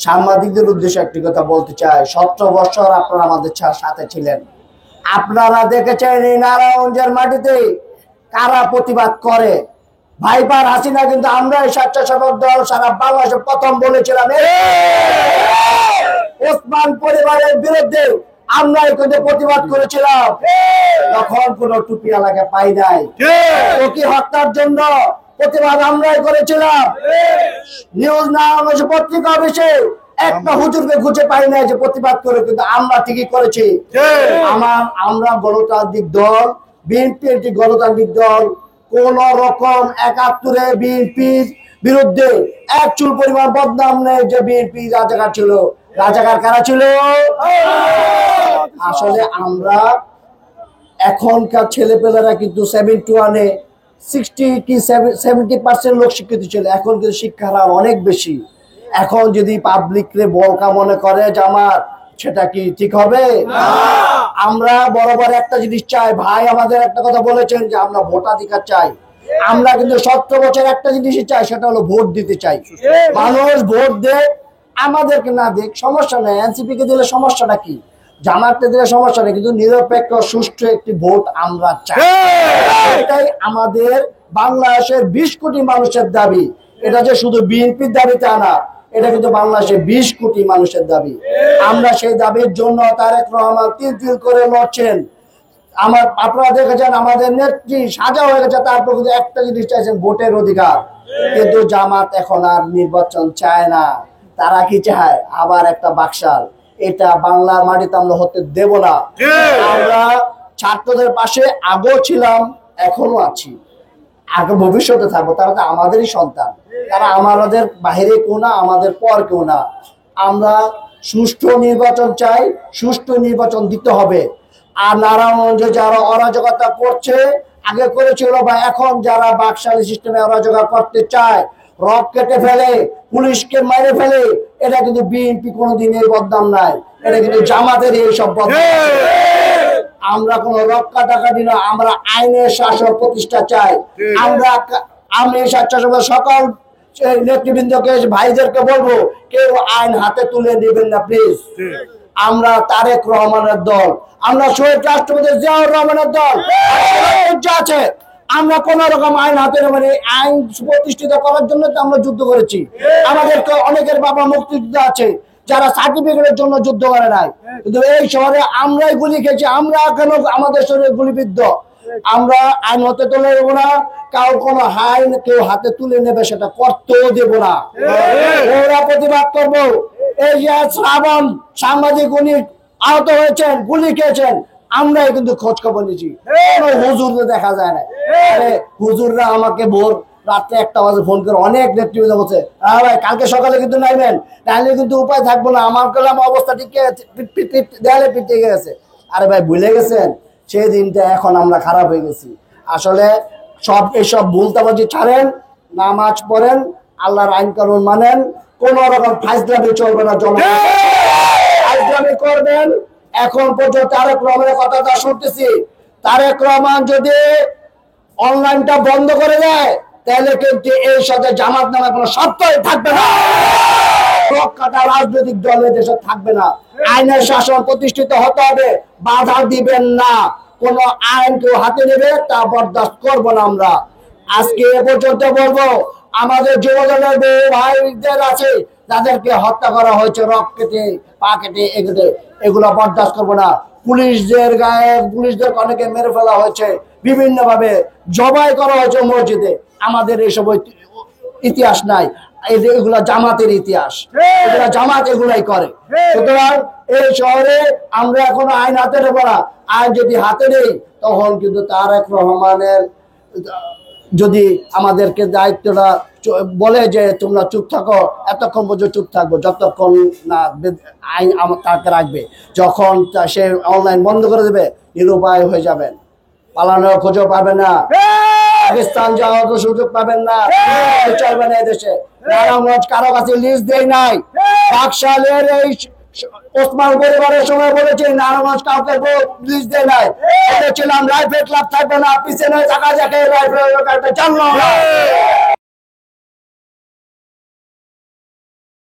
সাংবাদিকদের উদ্দেশ্যে একটি কথা বলতে চাই। 17 বছর আপনারা আমাদের সাথে ছিলেন। আপনারা দেখেছেন এই নারায়ণগঞ্জের মাটিতে কারা প্রতিবাদ করে। ভাইপার হাসিনা কিন্তু আমরা এই স্বেচ্ছাসেবক দল সারা বাংলাদেশে প্রথম বলেছিলাম ওসমান পরিবারের বিরুদ্ধে আমরা কিন্তু প্রতিবাদ করেছিলাম। তখন কোন টুপিওয়ালাকে পাই নাই। ওকে হত্যার জন্য প্রতিবাদ আমরাই করেছিলাম। নিউজ নারায়ণগঞ্জ পত্রিকা অফিসে একটা হুজুরকে খুঁজে পাই নাই যে প্রতিবাদ করে, কিন্তু আমরা ঠিকই করেছি। আমরা গণতান্ত্রিক দল, বিএনপি একটি গণতান্ত্রিক দল। কোন রকম 71-এ বিএনপির বিরুদ্ধে এক চুল পরিমাণ বদনাম নেই যে বিএনপি রাজাকার ছিল। রাজাকার কারা ছিল? আসলে আমরা এখনকার ছেলেপেলেরা কিন্তু 71-এ 60 কি 70% লোক শিক্ষিত ছিল। এখন কিন্তু শিক্ষার হার অনেক বেশি। এখন যদি পাবলিকরে বলকা মনে করে জামাত, সেটা কি ঠিক হবে? আমরা বরাবর একটা জিনিস চাই। ভাই আমাদের একটা কথা বলেছেন যে আমরা ভোটাধিকার চাই। আমরা কিন্তু 17 বছর একটা জিনিসই চাই, সেটা হলো ভোট দিতে চাই। মানুষ ভোট দেয়, আমাদেরকে না দেখ সমস্যা নেই। এনসিপি কে দিলে সমস্যাটা কি? জামাতকে দিলে সমস্যা নেই, কিন্তু নিরপেক্ষ সুষ্ঠু একটি ভোট আমরা চাই। এটাই আমাদের বাংলাদেশের 20 কোটি মানুষের দাবি। এটা যে শুধু বিএনপির দাবি তা না, এটা কিন্তু বাংলাদেশের 20 কোটি মানুষের দাবি। আমরা সেই দাবির জন্য তারেক রহমান তিল করে লড়ছেন। আপনারা দেখেছেন আমাদের নেত্রী সাজা হয়ে গেছে, তারপর কিন্তু একটা জিনিস চাইছেন, ভোটের অধিকার। কিন্তু জামাত এখন আর নির্বাচন চায় না। তারা কি চায়? আবার একটা বাকশাল। এটা বাংলার মাটিতে আমরা হতে দেব না। আমরা ছাত্রদের পাশে আগেও ছিলাম, এখনো আছি, আগে ভবিষ্যতে থাকবো। তারা তো আমাদেরই সন্তান। তারা আমাদের বাহিরে কেউ না, আমাদের পর কেউ না। আমরা সুষ্ঠু নির্বাচন চাই, সুষ্ঠু নির্বাচন দিতে হবে। আর নারায়ণগঞ্জে যারা অরাজকতা করছে, আগে করেছিল বা এখন যারা বাকশালী সিস্টেমে অরাজকতা করতে চায়, রক কেটে ফেলে, পুলিশকে মেরে ফেলে, এটা কিন্তু বিএনপি কোনোদিন এই বদনাম নাই। এটা কিন্তু জামাতের এই সব বদনাম। আমরা কোন রক কাটাকাটি না, আমরা আইনের শাসন প্রতিষ্ঠা চাই। আমি স্বেচ্ছাসেবক সকল নেতৃবৃন্দকে, ভাইদেরকে বলবো, কেউ আইন হাতে তুলে নেবেন না প্লিজ। আমরা তারেক রহমানের দল, আমরা শহীদ রাষ্ট্রপতি জিয়াউর রহমানের দল আছে। আমরা কোন রকম আইন হাতে নেব না। আইন প্রতিষ্ঠিত করার জন্য তো আমরা যুদ্ধ করেছি। আমাদেরকে অনেকের বাবা মুক্তিযোদ্ধা আছে যারা সার্টিফিকেটের জন্য যুদ্ধ করে নাই, কিন্তু এই শহরে আমরাই গুলি খেয়েছি। আমরা কেন আমাদের শরীরে গুলিবিদ্ধ? আমরা আইন হাতে তুলে নেবো না। কারো কোনো আইন কেউ হাতে তুলে নেবে সেটা করতেও দেব না। ওরা প্রতিবাদ করবো। এই যে শ্রাবণ সাংবাদিক, উনি আহত হয়েছেন, গুলি খেয়েছেন, আমরাই কিন্তু খোঁজ খবর নিয়েছি। হুজুরদের দেখা যায় না। হুজুররা আমাকে ভোর রাত্রে 1টা বাজে ফোন করে অনেক নেতৃবৃন্দ বলছে, ভাই কালকে সকালে কিন্তু নাইবেন, তাহলে কিন্তু উপায় থাকবো না। আমার কালাম অবস্থা ঠিক দেয়ালে পিটে গেছে। আরে ভাই ভুলে গেছেন সেই দিনটা? এখন আমরা খারাপ হয়ে গেছি। আসলে এসব ভুলতাবাজি ছাড়েন, নামাজ পড়েন, আল্লাহর আইন কানুন মানেন। কোন রকম ফাইজলামি চলবে না। ফাইজলামি করবেন। এখন পর্যন্ত তারেক রহমানের কথাটা শুনতেছি, তারেক রহমান যদি অনলাইনটা বন্ধ করে দেয়, তাহলে কিন্তু এর সাথে জামাত নামে কোনো শব্দই থাকবে না। রাজনৈতিক দলের দেশে থাকবে না। আইনের শাসন প্রতিষ্ঠিত হতে হবে। বাধা দিবেন না। কোন আইন কেউ হাতে নেবে তা বরদাস্ত করবো না আমরা। আজকে এ পর্যন্ত বলবো, আমাদের যুবদলের ভাইদের আছে যাদেরকে হত্যা করা হয়েছে, রক কেটে, পা কেটে, এগুলো বরদাস্ত করবো না। পুলিশদের অনেকে মেরে ফেলা হয়েছে, বিভিন্ন ভাবে জবাই করা হয়েছে মসজিদে। আমাদের এইসব ইতিহাস নাই। এগুলা জামাতের ইতিহাস, এগুলা জামাত এগুলাই করে। সুতরাং এই শহরে আমরা এখনো আইন হাতে নেব না। আইন যদি হাতে নেই, তখন কিন্তু তারেক রহমানের যদি আমাদেরকে দায়িত্বটা বলে যে তোমরা চুপ থাকো, এতক্ষণ পর্যন্ত চুপ থাকবো, যতক্ষণ না আইন তাকে রাখবে। যখন সে অনলাইন বন্ধ করে দেবে, নিরুপায় হয়ে যাবেন, পালানোর খোঁজও পাবে না, পাকিস্তান যাওয়ার সুযোগ পাবেন না, চলবে না এদেশে। নারায়ণগঞ্জ কারো কাছে লিস্ট দেয় নাই। বাকশালের এই ওসমান পরিবারের সময় বলেছে নারায়ণগঞ্জ কাউকে লিস্ট দেয় নাই। বলেছিলাম রাইফেল ক্লাব থাকবে না, পিছনে থাকা যাকে রাইফেল জানলো।